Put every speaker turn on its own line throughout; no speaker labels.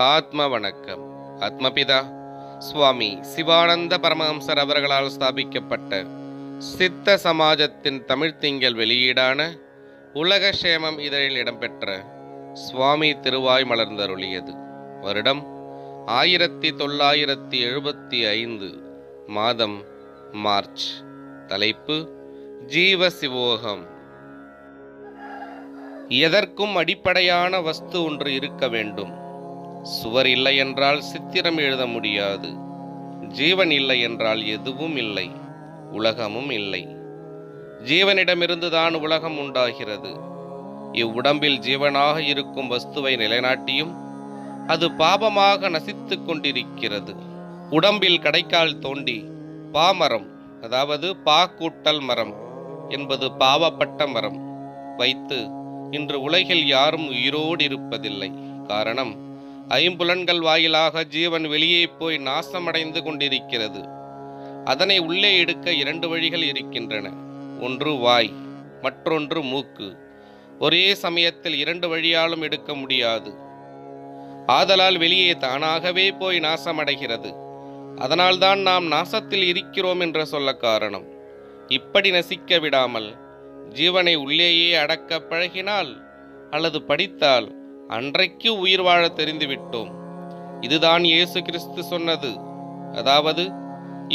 ஆத்ம வணக்கம். ஆத்மபிதா சுவாமி சிவானந்த பரமஹம்சர் அவர்களால் ஸ்தாபிக்கப்பட்ட சித்த சமாஜத்தின் தமிழ்த்திங்கள் வெளியீடான உலக சேமம் இதழில் இடம்பெற்ற சுவாமி திருவாய் மலர்ந்தருளியது. வருடம் 1975, மாதம் மார்ச். தலைப்பு ஜீவ சிவோகம். எதற்கும் அடிப்படையான வஸ்து ஒன்று இருக்க வேண்டும். சுவர் இல்லை என்றால் சித்திரம் எழுத முடியாது. ஜீவன் இல்லை என்றால் எதுவும் இல்லை, உலகமும் இல்லை. ஜீவனிடமிருந்துதான் உலகம் உண்டாகிறது. இவ்வுடம்பில் ஜீவனாக இருக்கும் வஸ்துவை நிலைநாட்டியும் அது பாபமாக நசித்து கொண்டிருக்கிறது. உடம்பில் கடைக்கால் தோண்டி பாமரம், அதாவது பாக்கூட்டல் மரம் என்பது பாவப்பட்ட மரம் வைத்து இன்று உலகில் யாரும் உயிரோடு இருப்பதில்லை. காரணம், ஐம்புலன்கள் வாயிலாக ஜீவன் வெளியே போய் நாசமடைந்து கொண்டிருக்கிறது. அதனை உள்ளே எடுக்க 2 வழிகள் இருக்கின்றன. ஒன்று வாய், மற்றொன்று மூக்கு. ஒரே சமயத்தில் 2 வழியாலும் எடுக்க முடியாது. ஆதலால் வெளியே தானாகவே போய் நாசமடைகிறது. அதனால்தான் நாம் நாசத்தில் இருக்கிறோம் என்று சொல்ல காரணம். இப்படி நசிக்க விடாமல் ஜீவனை உள்ளேயே அடக்க பழகினால் அல்லது படித்தால் அன்றைக்கு உயிர் வாழ தெரிந்துவிட்டோம். இதுதான் இயேசு கிறிஸ்து சொன்னது. அதாவது,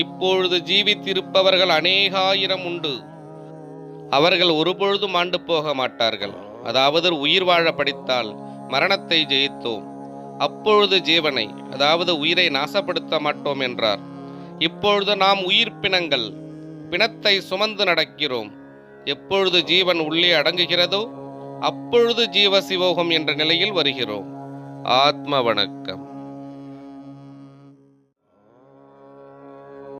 இப்பொழுது ஜீவித்திருப்பவர்கள் அநேகாயிரம் உண்டு, அவர்கள் ஒருபொழுதும் ஆண்டு போக மாட்டார்கள். அதாவது உயிர் வாழ படித்தால் மரணத்தை ஜெயித்தோம், அப்பொழுது ஜீவனை, அதாவது உயிரை நாசப்படுத்த மாட்டோம் என்றார். இப்பொழுது நாம் உயிர் பிணங்கள், பிணத்தை சுமந்து நடக்கிறோம். எப்பொழுது ஜீவன் உள்ளே அடங்குகிறதோ அப்பொழுது ஜீவ சிவோகம் என்ற நிலையில் வருகிறோம். ஆத்ம வணக்கம்.